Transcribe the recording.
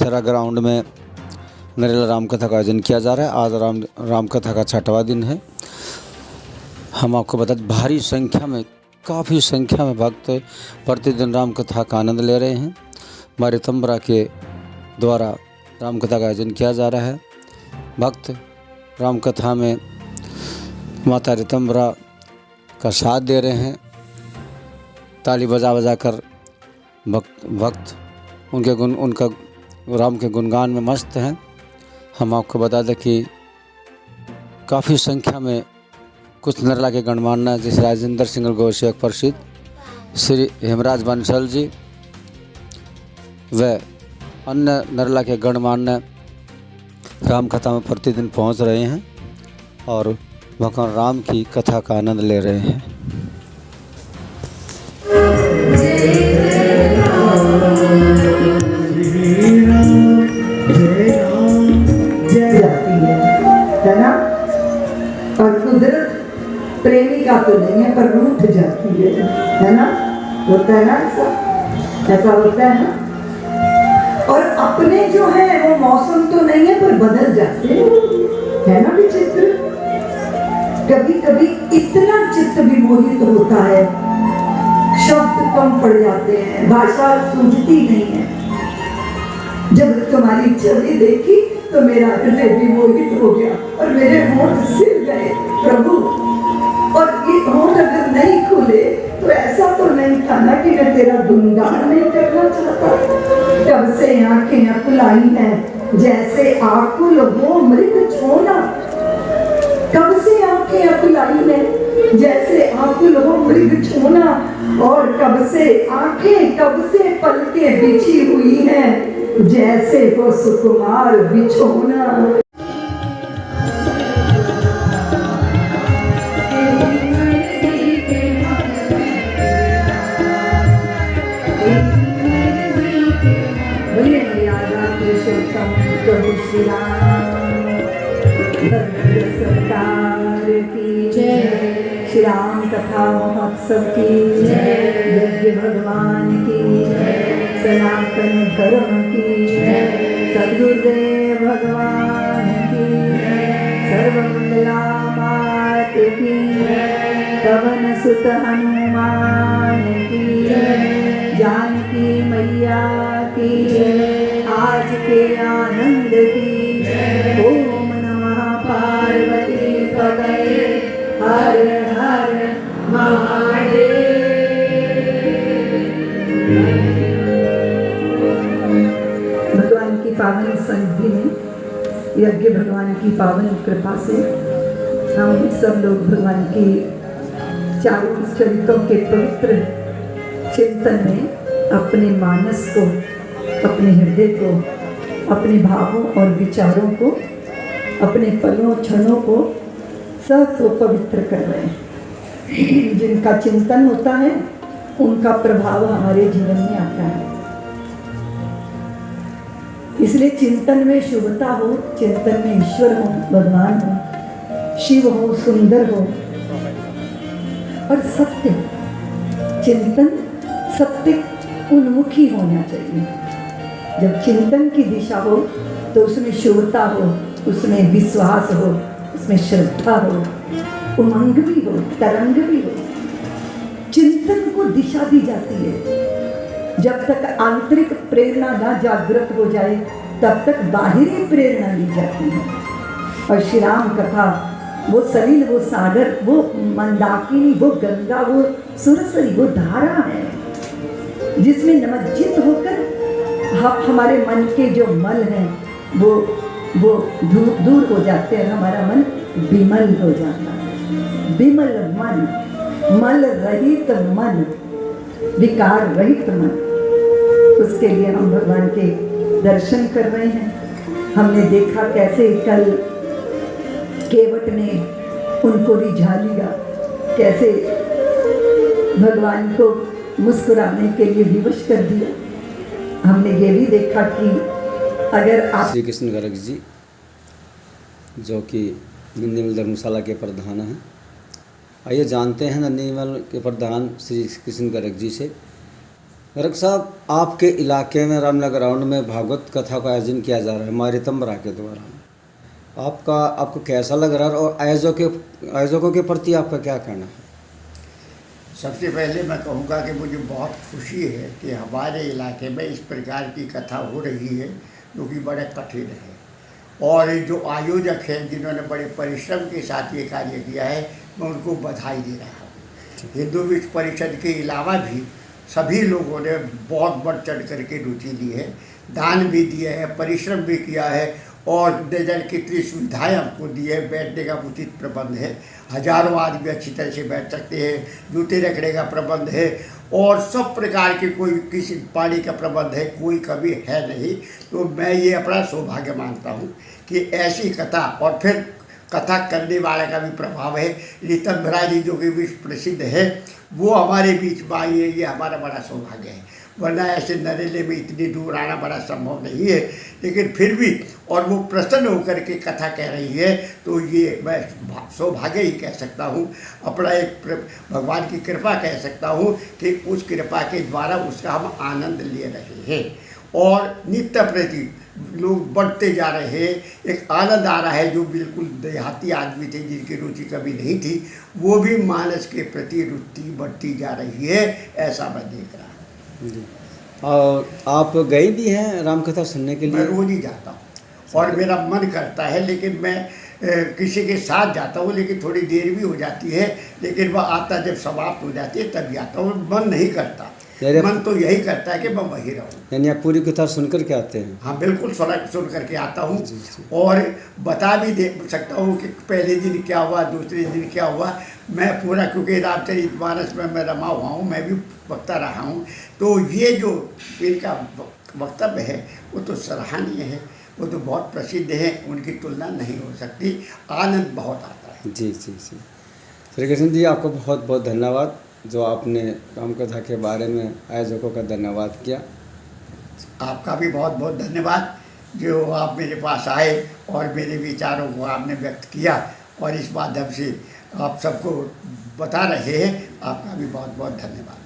Dussehra ground में नरेला राम कथा का आयोजन किया जा रहा है। आज राम कथा का 6वां दिन है। हम आपको बता दें, भारी संख्या में, काफ़ी संख्या में भक्त प्रतिदिन राम कथा का आनंद ले रहे हैं। माँ ऋतंबरा के द्वारा राम कथा का आयोजन किया जा रहा है। भक्त राम कथा में माता ऋतंबरा का साथ दे रहे हैं। ताली बजा बजा कर भक्त उनका राम के गुणगान में मस्त हैं। हम आपको बता दें कि काफ़ी संख्या में कुछ नरेला के गणमान्य जैसे राजेंद्र सिंह गोसेवक प्रसिद्ध श्री हेमराज बंसल जी व अन्य नरेला के गणमान्य राम कथा में प्रतिदिन पहुंच रहे हैं और भगवान राम की कथा का आनंद ले रहे हैं। है ना। और कुदरत प्रेमिका तो नहीं है पर रूठ जाती है ना। होता है ना, ऐसा होता है ना। और अपने जो है वो मौसम तो नहीं है पर बदल जाते हैं, है ना विचित्र। कभी कभी इतना चित्त विमोहित होता है, शब्द कम पड़ जाते हैं, भाषा सूझती नहीं है। जब तुम्हारी छवि देखी तो मेरा हृदय विमोहित हो गया और मेरे होंठ सिर गए प्रभु। और ये होंठ अगर नहीं खुले तो ऐसा तो नहीं था ना कि मैं तेरा गुणगान नहीं करना चाहता। कब से आंखें अकुलाई हैं जैसे आकुल हो मृग छोना। कब से आंखें अकुलाई हैं जैसे आकुल हो मृग छोना। और कब से आंखें, कब से पलकें बिछी हुई हैं जैसे वो सुकुमार बिछोना। बोलिए मर्यादा पुरुषोत्तम प्रभु श्री राम सरकार की जय। श्री राम कथा महोत्सव की जय। यज्ञ भगवान की जय। सनातन धर्म की जय। सद्गुरुदेव भगवान की जय। सर्वमंगला मात की जय। पवन सुत हनुमान की जय। जानकी मैया की जय। आज के आनंद की जय। ओम नमः पार्वती पतये हर हर महादेव। भगवान की पावन सन्निधि में, यज्ञ भगवान की पावन कृपा से हम सब लोग भगवान की चारों चरित्रों के पवित्र चिंतन में अपने मानस को, अपने हृदय को, अपने भावों और विचारों को, अपने पलों क्षणों को सबको पवित्र कर रहे हैं। जिनका चिंतन होता है उनका प्रभाव हमारे जीवन में आता है। इसलिए चिंतन में शुभता हो, चिंतन में ईश्वर हो, भगवान हो, शिव हो, सुंदर हो और सत्य। चिंतन सत्य उन्मुखी होना चाहिए। जब चिंतन की दिशा हो तो उसमें शुभता हो, उसमें विश्वास हो, उसमें श्रद्धा हो, उमंग भी हो, तरंग भी हो। चिंतन को दिशा दी जाती है। जब तक आंतरिक प्रेरणा ना जागृत हो जाए तब तक बाहरी प्रेरणा ली जाती है। और श्री राम कथा वो सलील, वो सागर, वो मंदाकिनी, वो गंगा, वो सुरसरी, वो धारा है जिसमें निमज्जित होकर हमारे मन के जो मल हैं वो दूर हो जाते हैं। हमारा मन विमल हो जाता है। विमल मन, मल रहित मन, विकार रहित मन। उसके लिए हम भगवान के दर्शन कर रहे हैं। हमने देखा कैसे कल केवट ने उनको रिझा लिया, कैसे भगवान को मुस्कुराने के लिए विवश कर दिया। हमने ये भी देखा कि अगर आप श्री कृष्ण गर्ग जी जो कि नंदीमल धर्मशाला के प्रधान हैं, आइए जानते हैं नंदीमल के प्रधान श्री कृष्ण गर्ग जी से गर्ग साहब, आपके इलाके में रामनगर राउंड में भागवत कथा का आयोजन किया जा रहा है मारितम्बरा के द्वारा। आपको कैसा लग रहा है और आयोजकों के प्रति आपका क्या कहना है? सबसे पहले मैं कहूँगा कि मुझे बहुत खुशी है कि हमारे इलाके में इस प्रकार की कथा हो रही है, जो कि बड़े कठिन है। और जो आयोजक हैं जिन्होंने बड़े परिश्रम के साथ ये कार्य किया है, मैं उनको बधाई दे रहा हूँ। हिंदू विश्व परिषद के अलावा भी सभी लोगों ने बहुत बढ़ चढ़ करके रुचि ली है, दान भी दिए हैं, परिश्रम भी किया है और न जाने कितनी सुविधाएं हमको दी है। बैठने का उचित प्रबंध है, हजारों आदमी अच्छी तरह से बैठ सकते हैं, जूते रखने का प्रबंध है और सब प्रकार के कोई किसी पानी का प्रबंध है, कोई कभी है नहीं। तो मैं ये अपना सौभाग्य मानता हूँ कि ऐसी कथा, और फिर कथा करने वाले का भी प्रभाव है। ऋतंभरा जी जो कि विश्व प्रसिद्ध है, वो हमारे बीच में आई है, ये हमारा बड़ा सौभाग्य है। वरना ऐसे नरेले में इतनी दूर आना बड़ा संभव नहीं है, लेकिन फिर भी, और वो प्रसन्न होकर के कथा कह रही है, तो ये मैं सौभाग्य ही कह सकता हूँ। अपना एक भगवान की कृपा कह सकता हूँ कि उस कृपा के द्वारा उसका हम आनंद ले रहे हैं और नित्य प्रति लोग बढ़ते जा रहे हैं। एक आनंद आ रहा है। जो बिल्कुल देहाती आदमी थे, जिनकी रुचि कभी नहीं थी, वो भी मानस के प्रति रुचि बढ़ती जा रही है, ऐसा मैं देख रहा हूँ। जी। और आप गए भी हैं रामकथा सुनने के लिए? मैं रोज ही जाता हूँ और मेरा मन करता है, लेकिन मैं किसी के साथ जाता हूँ, लेकिन थोड़ी देर भी हो जाती है, लेकिन वह आता जब समाप्त हो जाती है तभी आता हूँ। मन नहीं करता, मन तो यही करता है कि मैं वहीं रहूँ। यानी आप पूरी कथा सुन कर के आते हैं? हाँ बिल्कुल, सुन करके आता हूँ और बता भी दे सकता हूँ कि पहले दिन क्या हुआ, दूसरे दिन क्या हुआ। मैं पूरा, क्योंकि रामचरितमानस में मैं रमा हुआ हूँ, मैं भी वक्ता रहा हूँ, तो ये जो इनका वक्तव्य है वो तो सराहनीय है, वो तो बहुत प्रसिद्ध है, उनकी तुलना नहीं हो सकती। आनंद बहुत आता है। जी जी जी। श्री कृष्ण जी, आपको बहुत बहुत धन्यवाद जो आपने रामकथा के बारे में आयोजकों का धन्यवाद किया। आपका भी बहुत बहुत धन्यवाद जो आप मेरे पास आए और मेरे विचारों को आपने व्यक्त किया और इस माध्यम से आप सबको बता रहे हैं। आपका भी बहुत बहुत धन्यवाद।